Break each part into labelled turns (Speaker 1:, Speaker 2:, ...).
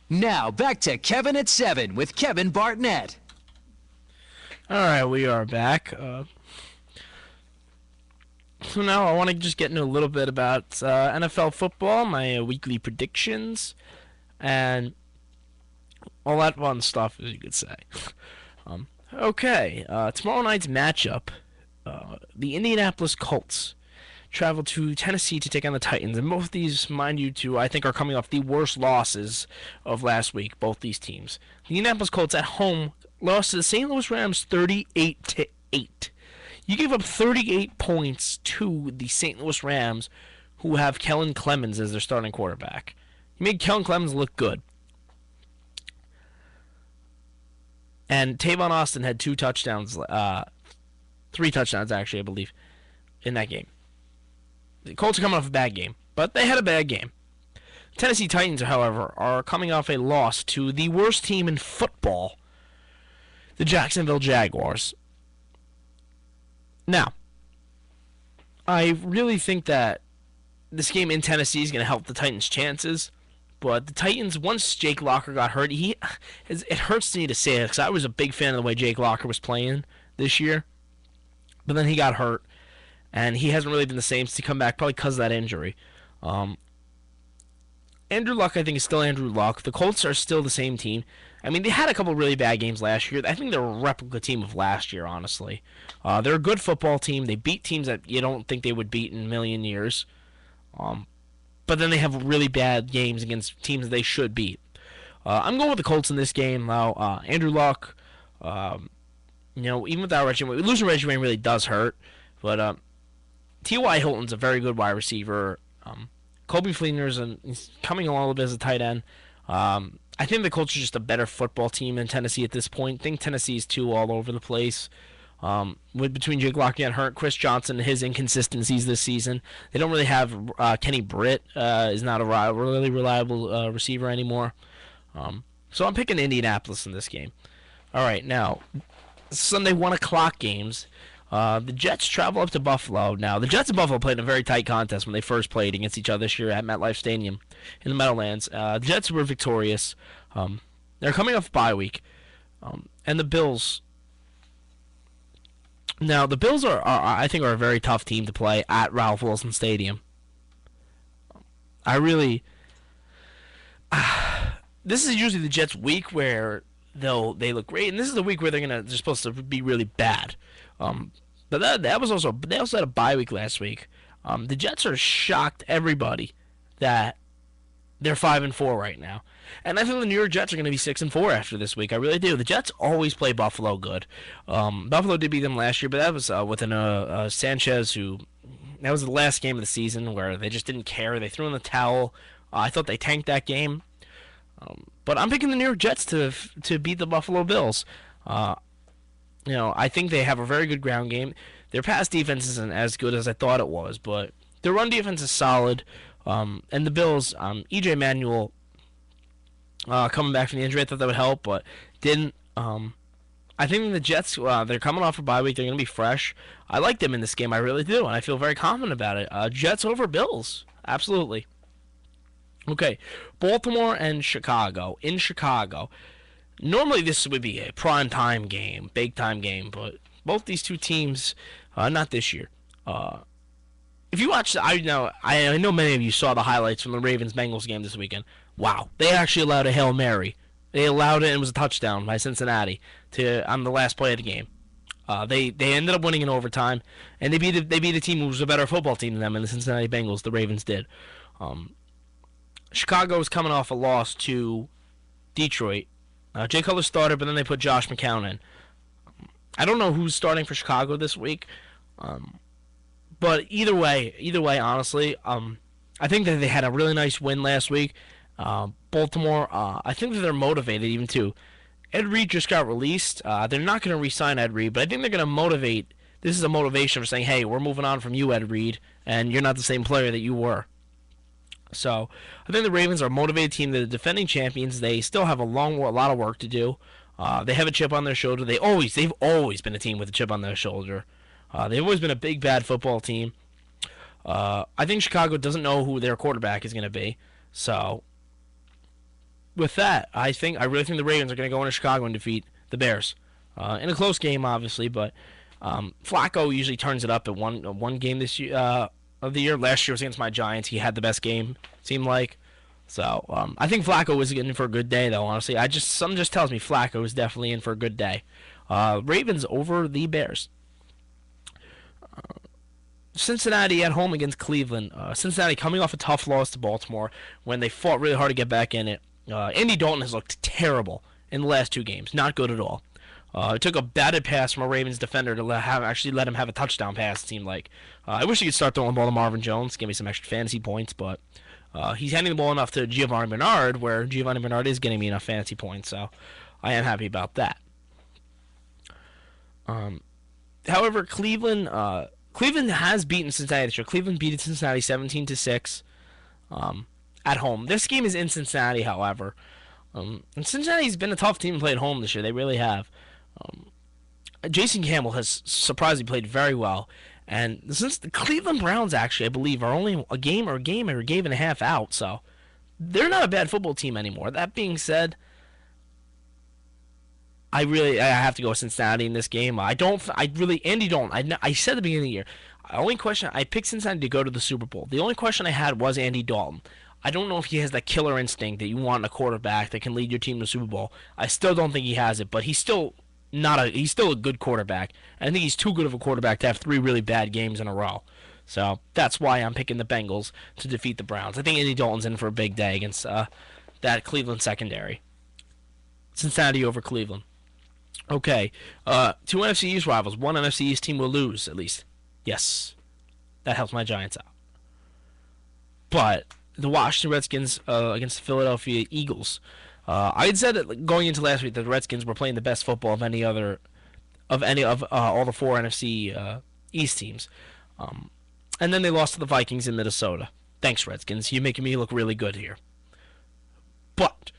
Speaker 1: Now, back to Kevin at 7 with Kevin Bartnett.
Speaker 2: All right, we are back. So now I want to just get into a little bit about NFL football, my weekly predictions, and all that fun stuff, as you could say. Okay, tomorrow night's matchup, the Indianapolis Colts travel to Tennessee to take on the Titans, and both these, mind you, I think are coming off the worst losses of last week. Both these teams, the Indianapolis Colts at home lost to the St. Louis Rams 38-8. You gave up 38 points to the St. Louis Rams, who have Kellen Clemens as their starting quarterback. You made Kellen Clemens look good. And Tavon Austin had 2 touchdowns, 3 touchdowns actually, I believe, in that game. The Colts are coming off a bad game, but they had a bad game. Tennessee Titans, however, are coming off a loss to the worst team in football, the Jacksonville Jaguars. Now, I really think that this game in Tennessee is going to help the Titans' chances. But the Titans, once Jake Locker got hurt, it hurts me to say it because I was a big fan of the way Jake Locker was playing this year. But then he got hurt, and he hasn't really been the same since he come back, probably because of that injury. Andrew Luck, I think, is still Andrew Luck. The Colts are still the same team. I mean, they had a couple really bad games last year. I think they're a replica team of last year, honestly. They're a good football team. They beat teams that you don't think they would beat in a million years. But then they have really bad games against teams that they should beat. I'm going with the Colts in this game, though. Andrew Luck, even without Reggie Wayne, losing Reggie Wayne really does hurt. But T.Y. Hilton's a very good wide receiver. Kobe Fleener's coming along a little bit as a tight end. I think the Colts are just a better football team than Tennessee at this point. I think Tennessee's too all over the place. Between Jake Lock getting hurt, Chris Johnson, his inconsistencies this season. They don't really have Kenny Britt is not a really reliable receiver anymore. So I'm picking Indianapolis in this game. All right, now Sunday 1 o'clock games. The Jets travel up to Buffalo. Now the Jets and Buffalo played in a very tight contest when they first played against each other this year at MetLife Stadium in the Meadowlands. The Jets were victorious. They're coming off bye week, and the Bills. Now, the Bills I think, are a very tough team to play at Ralph Wilson Stadium. This is usually the Jets' week where they look great, and this is the week where they're supposed to be really bad. But that was also they also had a bye week last week. The Jets are shocked everybody that they're 5-4 right now. And I think the New York Jets are going to be 6-4 after this week. I really do. The Jets always play Buffalo good. Buffalo did beat them last year, but that was with Sanchez, that was the last game of the season where they just didn't care. They threw in the towel. I thought they tanked that game. But I'm picking the New York Jets to beat the Buffalo Bills. I think they have a very good ground game. Their pass defense isn't as good as I thought it was, but their run defense is solid. And the Bills, E.J. Manuel coming back from the injury, I thought that would help, but didn't. I think the Jets, they're coming off a bye week. They're going to be fresh. I like them in this game. I really do, and I feel very confident about it. Jets over Bills. Absolutely. Okay, Baltimore and Chicago. In Chicago. Normally this would be a prime-time game, big-time game, but both these two teams, not this year. If you watch, I know many of you saw the highlights from the Ravens-Bengals game this weekend. Wow, they actually allowed a Hail Mary. They allowed it, and it was a touchdown by Cincinnati on the last play of the game. They ended up winning in overtime, and they beat a team who was a better football team than them, and the Cincinnati Bengals. The Ravens did. Chicago was coming off a loss to Detroit. Jay Cutler started, but then they put Josh McCown in. I don't know who's starting for Chicago this week, but either way, honestly, I think that they had a really nice win last week. Baltimore, I think that they're motivated even too. Ed Reed just got released. They're not going to re-sign Ed Reed, but I think they're going to motivate. This is a motivation for saying, hey, we're moving on from you, Ed Reed, and you're not the same player that you were. So I think the Ravens are a motivated team. They're the defending champions. They still have a lot of work to do. They have a chip on their shoulder. They've always been a team with a chip on their shoulder. They've always been a big bad football team. I think Chicago doesn't know who their quarterback is going to be. So with that, I really think the Ravens are going to go into Chicago and defeat the Bears in a close game, obviously. But Flacco usually turns it up at one game this year of the year. Last year was against my Giants. He had the best game, seemed like. So I think Flacco is in for a good day, though. Honestly, something just tells me Flacco is definitely in for a good day. Ravens over the Bears. Cincinnati at home against Cleveland. Cincinnati coming off a tough loss to Baltimore when they fought really hard to get back in it. Andy Dalton has looked terrible in the last 2 games. Not good at all. It took a batted pass from a Ravens defender to actually let him have a touchdown pass, it seemed like. I wish he could start throwing the ball to Marvin Jones, give me some extra fantasy points, but he's handing the ball enough to Giovanni Bernard, where Giovanni Bernard is getting me enough fantasy points, so I am happy about that. However, Cleveland has beaten Cincinnati this year. Cleveland beat Cincinnati 17-6 at home. This game is in Cincinnati, however. And Cincinnati's been a tough team to play at home this year. They really have. Jason Campbell has surprisingly played very well. And since the Cleveland Browns, actually, I believe, are only a game or a game and a half out, so they're not a bad football team anymore. That being said, I have to go with Cincinnati in this game. Andy Dalton. I said at the beginning of the year, I picked Cincinnati to go to the Super Bowl. The only question I had was Andy Dalton. I don't know if he has that killer instinct that you want in a quarterback that can lead your team to the Super Bowl. I still don't think he has it, but he's still a good quarterback. I think he's too good of a quarterback to have 3 really bad games in a row. So that's why I'm picking the Bengals to defeat the Browns. I think Andy Dalton's in for a big day against that Cleveland secondary. Cincinnati over Cleveland. Okay, 2 NFC East rivals. 1 NFC East team will lose, at least. Yes, that helps my Giants out. But the Washington Redskins against the Philadelphia Eagles. I had said that going into last week that the Redskins were playing the best football of any of all the 4 NFC East teams. And then they lost to the Vikings in Minnesota. Thanks, Redskins. You're making me look really good here. But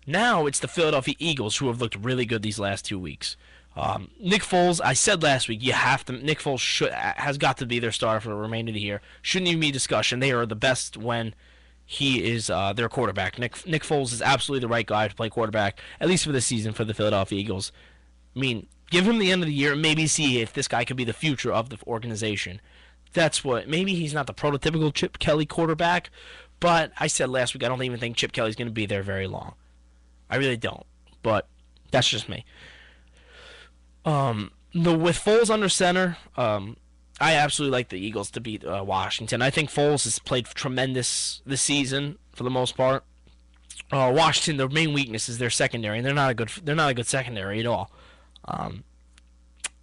Speaker 2: now it's the Philadelphia Eagles who have looked really good these last 2 weeks. Nick Foles, I said last week, Nick Foles has got to be their starter for the remainder of the year. Shouldn't even be discussion. They are the best when he is their quarterback. Nick Foles is absolutely the right guy to play quarterback, at least for this season for the Philadelphia Eagles. I mean, give him the end of the year and maybe see if this guy could be the future of the organization. Maybe he's not the prototypical Chip Kelly quarterback, but I said last week I don't even think Chip Kelly's going to be there very long. I really don't, but that's just me. With Foles under center, I absolutely like the Eagles to beat Washington. I think Foles has played tremendous this season for the most part. Washington, their main weakness is their secondary, and they're not a good secondary at all.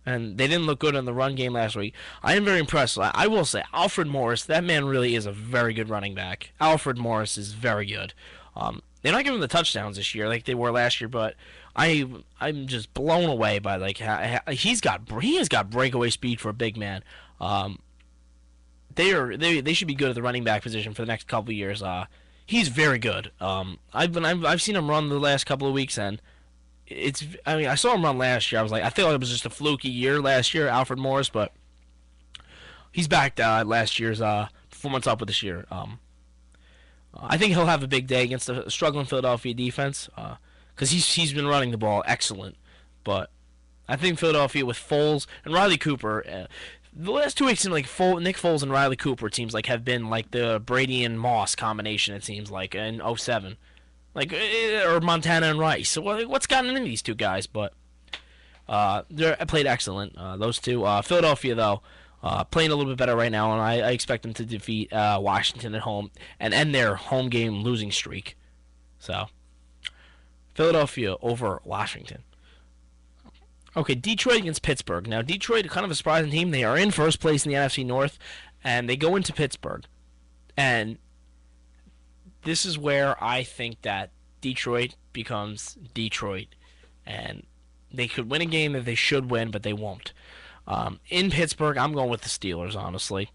Speaker 2: And they didn't look good in the run game last week. I am very impressed. I will say, Alfred Morris, that man really is a very good running back. Alfred Morris is very good. They're not giving him the touchdowns this year like they were last year, but I'm just blown away by he has got breakaway speed for a big man. They should be good at the running back position for the next couple of years. He's very good. I've seen him run the last couple of weeks, and I saw him run last year. I thought it was just a fluky year last year, Alfred Morris, but he's back last year's performance up with this year. I think he'll have a big day against the struggling Philadelphia defense because he's been running the ball excellent. But I think Philadelphia with Foles and Riley Cooper, the last 2 weeks seem like Nick Foles and Riley Cooper teams have been like the Brady and Moss combination. It seems like in 2007, or Montana and Rice. So what's gotten into these 2 guys? But they played excellent. Those 2. Philadelphia though. Playing a little bit better right now, and I expect them to defeat Washington at home and end their home game losing streak. So, Philadelphia over Washington. Okay, Detroit against Pittsburgh. Now, Detroit, kind of a surprising team. They are in first place in the NFC North, and they go into Pittsburgh. And this is where I think that Detroit becomes Detroit, and they could win a game that they should win, but they won't. In Pittsburgh, I'm going with the Steelers, honestly.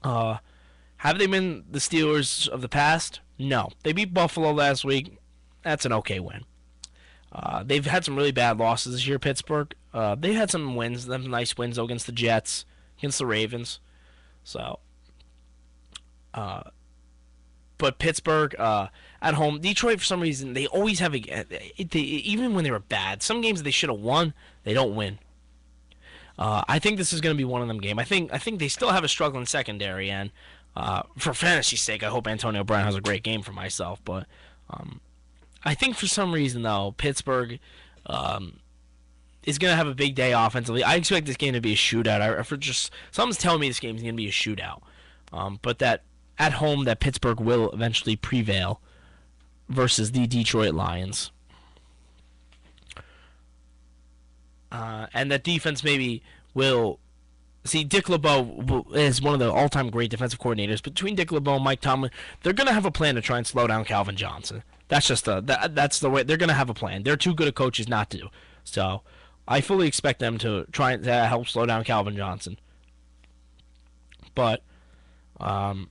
Speaker 2: Have they been the Steelers of the past? No. They beat Buffalo last week. That's an okay win. They've had some really bad losses this year, Pittsburgh. They had some wins, some nice wins against the Jets, against the Ravens. So, but but Pittsburgh at home. Detroit, for some reason, they always have even when they were bad. Some games they should have won, they don't win. I think this is going to be one of them games. I think they still have a struggling secondary, and for fantasy's sake, I hope Antonio Brown has a great game for myself. But I think for some reason, though, Pittsburgh is going to have a big day offensively. I expect this game to be a shootout. Something's telling me this game is going to be a shootout. But that at home, that Pittsburgh will eventually prevail versus the Detroit Lions. And that defense maybe will... See, Dick LeBeau is one of the all-time great defensive coordinators. Between Dick LeBeau and Mike Tomlin, they're going to have a plan to try and slow down Calvin Johnson. That's just that's the way. They're going to have a plan. They're too good of coaches not to. So I fully expect them to try and help slow down Calvin Johnson. But I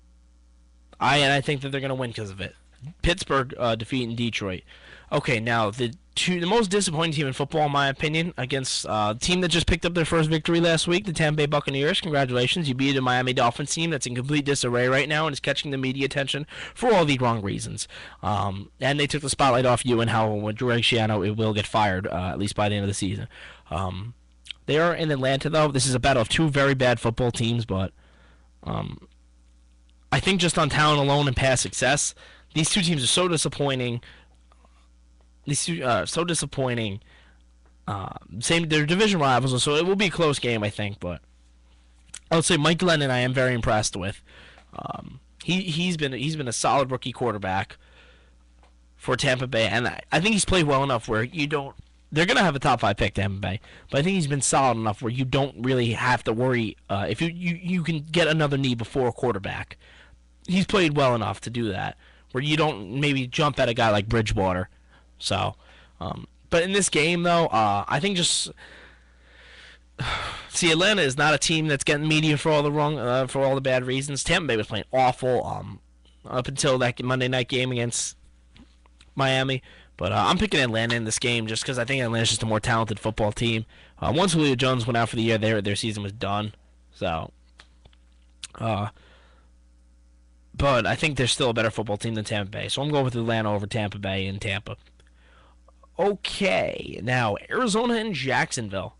Speaker 2: think that they're going to win because of it. Pittsburgh defeating Detroit. Okay, now the most disappointing team in football, in my opinion, against the team that just picked up their first victory last week, the Tampa Bay Buccaneers. Congratulations, you beat a Miami Dolphins team that's in complete disarray right now and is catching the media attention for all the wrong reasons. And they took the spotlight off you and how Greg Schiano will get fired, at least by the end of the season. They are in Atlanta, though. This is a battle of two very bad football teams, but I think just on talent alone and past success, these two teams are so disappointing. They're division rivals, so it will be a close game, I think. But I would say Mike Glennon, I am very impressed with. He's been a solid rookie quarterback for Tampa Bay, and I think he's played well enough where you don't. They're gonna have a top 5 pick, Tampa Bay, but I think he's been solid enough where you don't really have to worry if you can get another knee before a quarterback. He's played well enough to do that, where you don't maybe jump at a guy like Bridgewater. So, but in this game, though, I think just see, Atlanta is not a team that's getting media for all the bad reasons. Tampa Bay was playing awful up until that Monday night game against Miami. But I'm picking Atlanta in this game just because I think Atlanta's just a more talented football team. Once Julio Jones went out for the year, their season was done. So, but I think they're still a better football team than Tampa Bay. So I'm going with Atlanta over Tampa Bay in Tampa. Okay, now Arizona and Jacksonville.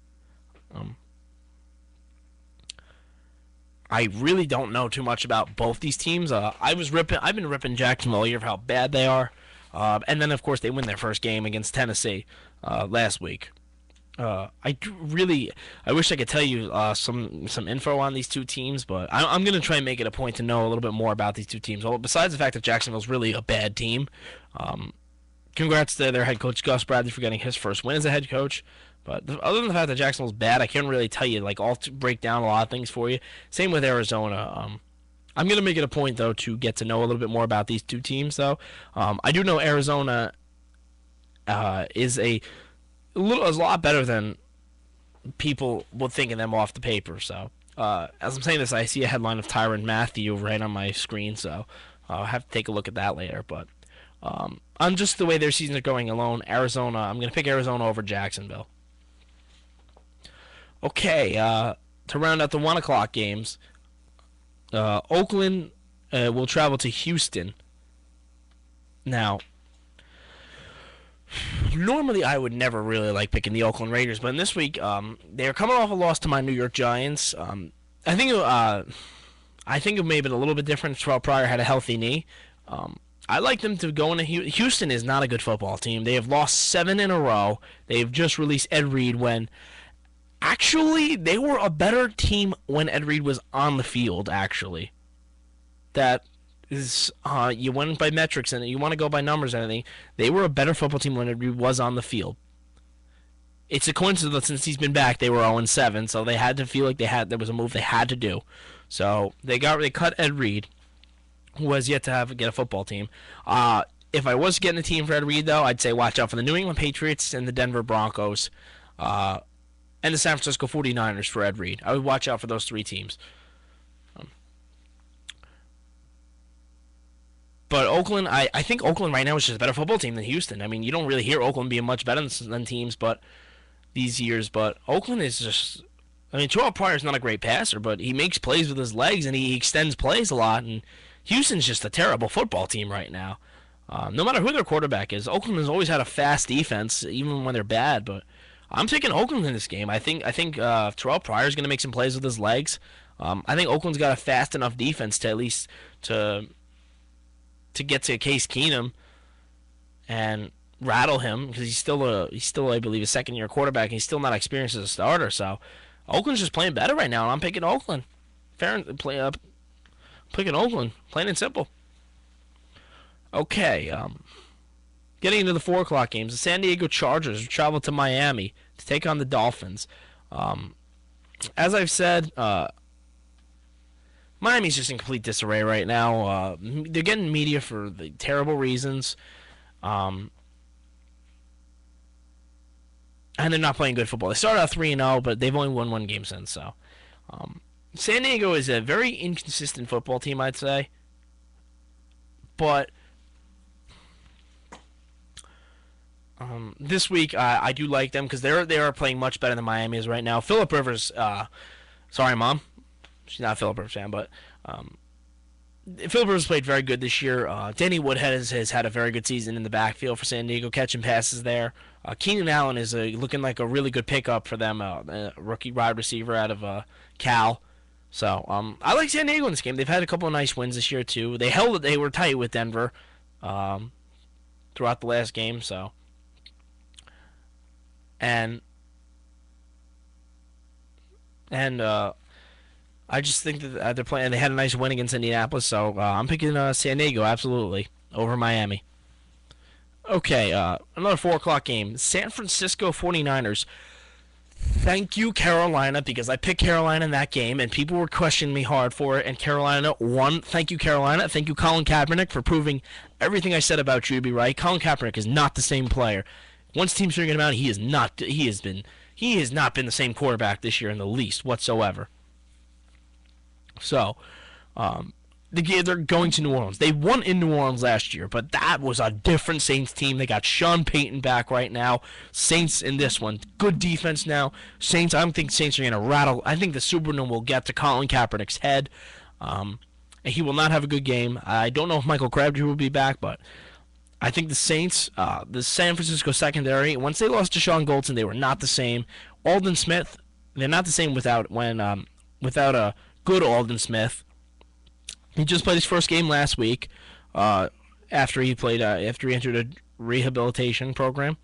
Speaker 2: I really don't know too much about both these teams. I've been ripping Jacksonville all year for how bad they are. And then, of course, they win their first game against Tennessee last week. I wish I could tell you some info on these two teams, but I'm going to try and make it a point to know a little bit more about these two teams. Well, besides the fact that Jacksonville's really a bad team, congrats to their head coach, Gus Bradley, for getting his first win as a head coach. But other than the fact that Jacksonville's bad, I can't really tell you, break down a lot of things for you. Same with Arizona. I'm going to make it a point, though, to get to know a little bit more about these two teams, though. I do know Arizona is a lot better than people would think of them off the paper. So, as I'm saying this, I see a headline of Tyrann Mathieu right on my screen, so I'll have to take a look at that later. But on just the way their seasons are going alone, Arizona, I'm going to pick Arizona over Jacksonville. Okay, to round out the 1 o'clock games, Oakland will travel to Houston. Now, normally I would never really like picking the Oakland Raiders, but in this week, they're coming off a loss to my New York Giants. I think it may have been a little bit different. Terrell Pryor had a healthy knee. I like them to go into Houston. Is not a good football team. They have lost 7 in a row. They've just released Ed Reed when actually they were a better team when Ed Reed was on the field, actually. That is, you went by metrics and you want to go by numbers and everything. They were a better football team when Ed Reed was on the field. It's a coincidence that since he's been back, they were 0-7, so they had to feel like there was a move they had to do. So they cut Ed Reed, who has yet to get a football team. If I was getting a team for Ed Reed, though, I'd say watch out for the New England Patriots and the Denver Broncos, and the San Francisco 49ers for Ed Reed. I would watch out for those 3 teams. But Oakland, I think Oakland right now is just a better football team than Houston. I mean, you don't really hear Oakland being much better than teams these years, but Oakland is just... I mean, Terrell Pryor is not a great passer, but he makes plays with his legs, and he extends plays a lot, and Houston's just a terrible football team right now. No matter who their quarterback is, Oakland has always had a fast defense, even when they're bad. But I'm taking Oakland in this game. I think Terrell Pryor's going to make some plays with his legs. I think Oakland's got a fast enough defense to at least to get to Case Keenum and rattle him, because he's still I believe a second year quarterback, and he's still not experienced as a starter. So Oakland's just playing better right now, and I'm picking Oakland. Picking Oakland, plain and simple. Okay, getting into the 4 o'clock games, the San Diego Chargers travel to Miami to take on the Dolphins. As I've said, Miami's just in complete disarray right now. They're getting media for the terrible reasons. And they're not playing good football. They started out 3-0, but they've only won one game since. So, San Diego is a very inconsistent football team, I'd say. But this week, I do like them because they are playing much better than Miami is right now. Phillip Rivers, sorry, Mom, she's not a Phillip Rivers fan, but Phillip Rivers played very good this year. Danny Woodhead has had a very good season in the backfield for San Diego, catching passes there. Keenan Allen is looking like a really good pickup for them, a rookie wide receiver out of Cal. So I like San Diego in this game. They've had a couple of nice wins this year too. They were tight with Denver throughout the last game. So and I just think that they're playing. They had a nice win against Indianapolis, so I'm picking San Diego absolutely over Miami. Okay, another 4 o'clock game. San Francisco 49ers. Thank you, Carolina, because I picked Carolina in that game, and people were questioning me hard for it, and Carolina won. Thank you, Carolina. Thank you, Colin Kaepernick, for proving everything I said about you to be right. Colin Kaepernick is not the same player. Once teams figured him out, he has not been the same quarterback this year in the least whatsoever. So, they're going to New Orleans. They won in New Orleans last year, but that was a different Saints team. They got Sean Payton back right now. Saints in this one. Good defense now. Saints, I don't think Saints are going to rattle. I think the Superdome will get to Colin Kaepernick's head. And he will not have a good game. I don't know if Michael Crabtree will be back, but I think the Saints, the San Francisco secondary, once they lost to Sean Goldson, they were not the same. Aldon Smith, they're not the same without a good Aldon Smith. He just played his first game last week, after he entered a rehabilitation program.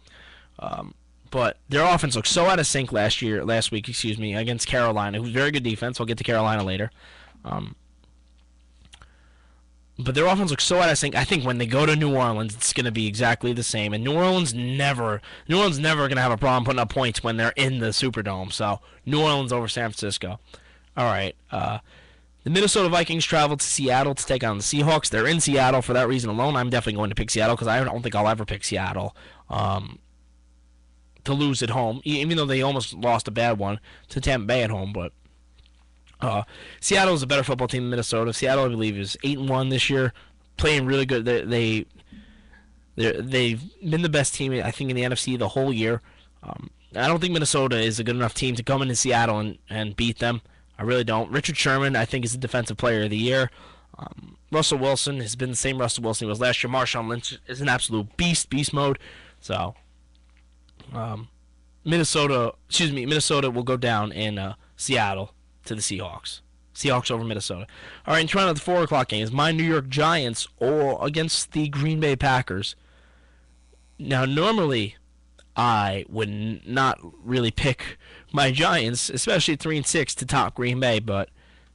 Speaker 2: But their offense looked so out of sync last week, against Carolina, who's very good defense. We'll get to Carolina later. But their offense looks so out of sync. I think when they go to New Orleans, it's going to be exactly the same. And New Orleans never going to have a problem putting up points when they're in the Superdome. So New Orleans over San Francisco. All right. The Minnesota Vikings travel to Seattle to take on the Seahawks. They're in Seattle for that reason alone. I'm definitely going to pick Seattle because I don't think I'll ever pick Seattle to lose at home, even though they almost lost a bad one to Tampa Bay at home. But Seattle is a better football team than Minnesota. Seattle, I believe, is 8-1 this year, playing really good. They've been the best team, I think, in the NFC the whole year. I don't think Minnesota is a good enough team to come into Seattle and beat them. I really don't. Richard Sherman, I think, is the defensive player of the year. Russell Wilson has been the same Russell Wilson he was last year. Marshawn Lynch is an absolute beast mode. So, Minnesota will go down in Seattle to the Seahawks. Seahawks over Minnesota. All right, and trying out the 4 o'clock games. My New York Giants against the Green Bay Packers. Now, normally, I would not really pick my Giants, especially 3-6, to top Green Bay. But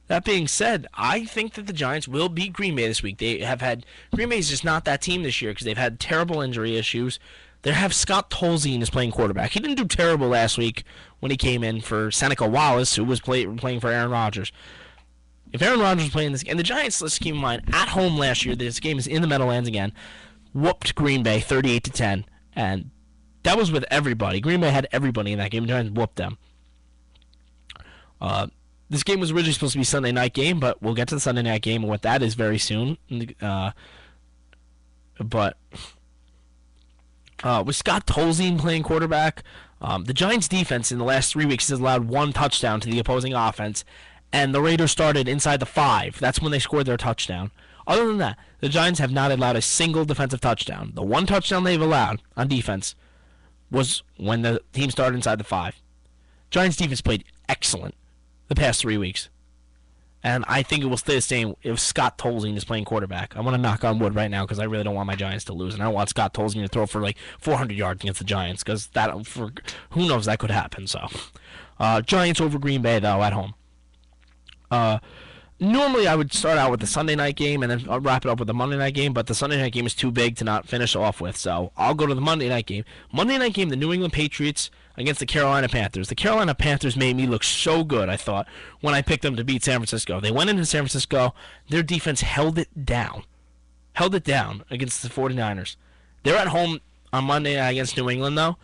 Speaker 2: that being said, I think that the Giants will beat Green Bay this week. Green Bay is just not that team this year because they've had terrible injury issues. They have Scott Tolzien as playing quarterback. He didn't do terrible last week when he came in for Seneca Wallace, who was playing for Aaron Rodgers. If Aaron Rodgers was playing this, and the Giants, let's keep in mind, at home last year, this game is in the Meadowlands again, whooped Green Bay 38-10, and that was with everybody. Green Bay had everybody in that game. The Giants whooped them. This game was originally supposed to be a Sunday night game, but we'll get to the Sunday night game and what that is very soon. But with Scott Tolzien playing quarterback, the Giants' defense in the last 3 weeks has allowed one touchdown to the opposing offense, and the Raiders started inside the 5. That's when they scored their touchdown. Other than that, the Giants have not allowed a single defensive touchdown. The one touchdown they've allowed on defense was when the team started inside the 5. Giants defense played excellent the past 3 weeks. And I think it will stay the same if Scott Tolzien is playing quarterback. I want to knock on wood right now because I really don't want my Giants to lose. And I don't want Scott Tolzien to throw for like 400 yards against the Giants because who knows, that could happen. So, Giants over Green Bay, though, at home. Normally, I would start out with the Sunday night game and then I'll wrap it up with the Monday night game, but the Sunday night game is too big to not finish off with, so I'll go to the Monday night game. Monday night game, the New England Patriots against the Carolina Panthers. The Carolina Panthers made me look so good, I thought, when I picked them to beat San Francisco. They went into San Francisco. Their defense held it down against the 49ers. They're at home on Monday night against New England, though.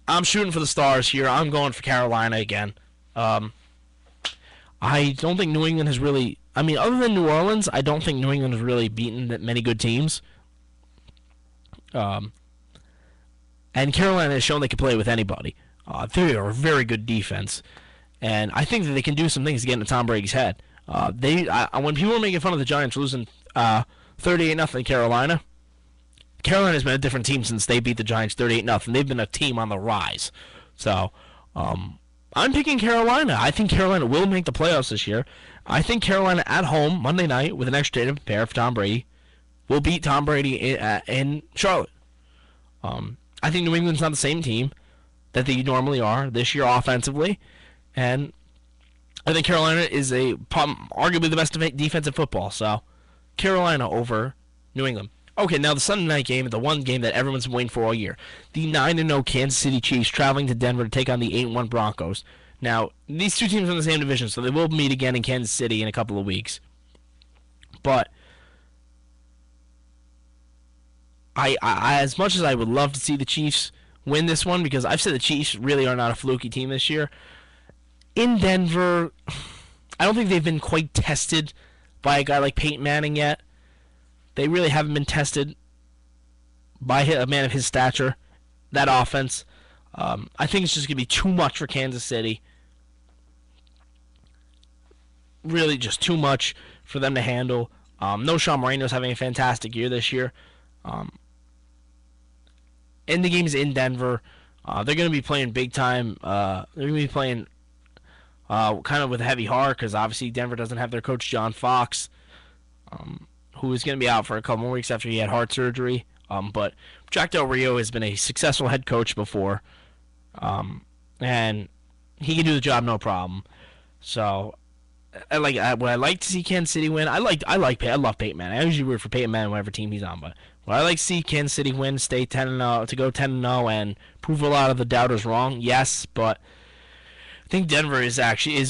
Speaker 2: I'm shooting for the stars here. I'm going for Carolina again. I don't think New England has really... I mean, other than New Orleans, I don't think New England has really beaten that many good teams. And Carolina has shown they can play with anybody. They are a very good defense. And I think that they can do some things to get into Tom Brady's head. When people are making fun of the Giants losing 38-0 Carolina, Carolina's been a different team since they beat the Giants 38-0. They've been a team on the rise. So, I'm picking Carolina. I think Carolina will make the playoffs this year. I think Carolina at home, Monday night, with an extra day to prepare for Tom Brady, will beat Tom Brady in Charlotte. I think New England's not the same team that they normally are this year offensively. And I think Carolina is arguably the best defensive football. So, Carolina over New England. Okay, now the Sunday night game, the one game that everyone's been waiting for all year. The 9-0 Kansas City Chiefs traveling to Denver to take on the 8-1 Broncos. Now, these two teams are in the same division, so they will meet again in Kansas City in a couple of weeks. But I as much as I would love to see the Chiefs win this one, because I've said the Chiefs really are not a fluky team this year, in Denver, I don't think they've been quite tested by a guy like Peyton Manning yet. They really haven't been tested by a man of his stature, that offense. I think it's just going to be too much for Kansas City. Really just too much for them to handle. No, Sean Moreno's having a fantastic year this year. And the game's in Denver. They're going to be playing big time. They're going to be playing kind of with a heavy heart because obviously Denver doesn't have their coach John Fox, who is going to be out for a couple more weeks after he had heart surgery. But Jack Del Rio has been a successful head coach before, and he can do the job no problem. So, would I like to see Kansas City win? I love Peyton Manning. I usually root for Peyton Manning whatever team he's on, but would I like to see Kansas City win, stay 10-0, to go 10-0 and prove a lot of the doubters wrong? Yes, but I think Denver is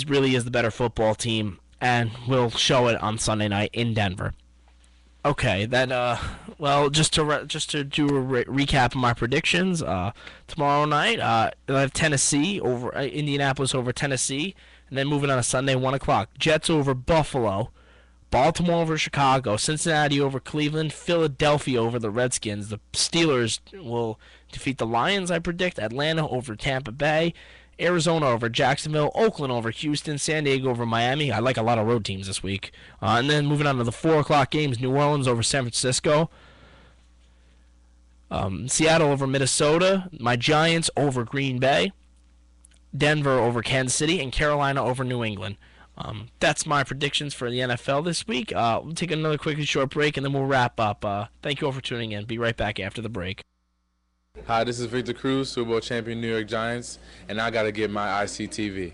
Speaker 2: really the better football team and will show it on Sunday night in Denver. Okay, then, just to do a recap of my predictions, tomorrow night, I have Tennessee over Indianapolis over Tennessee, and then moving on to Sunday, 1 o'clock, Jets over Buffalo, Baltimore over Chicago, Cincinnati over Cleveland, Philadelphia over the Redskins. The Steelers will defeat the Lions, I predict, Atlanta over Tampa Bay, Arizona over Jacksonville, Oakland over Houston, San Diego over Miami. I like a lot of road teams this week. And then moving on to the 4 o'clock games, New Orleans over San Francisco, Seattle over Minnesota, my Giants over Green Bay, Denver over Kansas City, and Carolina over New England. That's my predictions for the NFL this week. We'll take another quick and short break, and then we'll wrap up. Thank you all for tuning in. Be right back after the break.
Speaker 3: Hi, this is Victor Cruz, Super Bowl champion New York Giants, and I got to get my ICTV.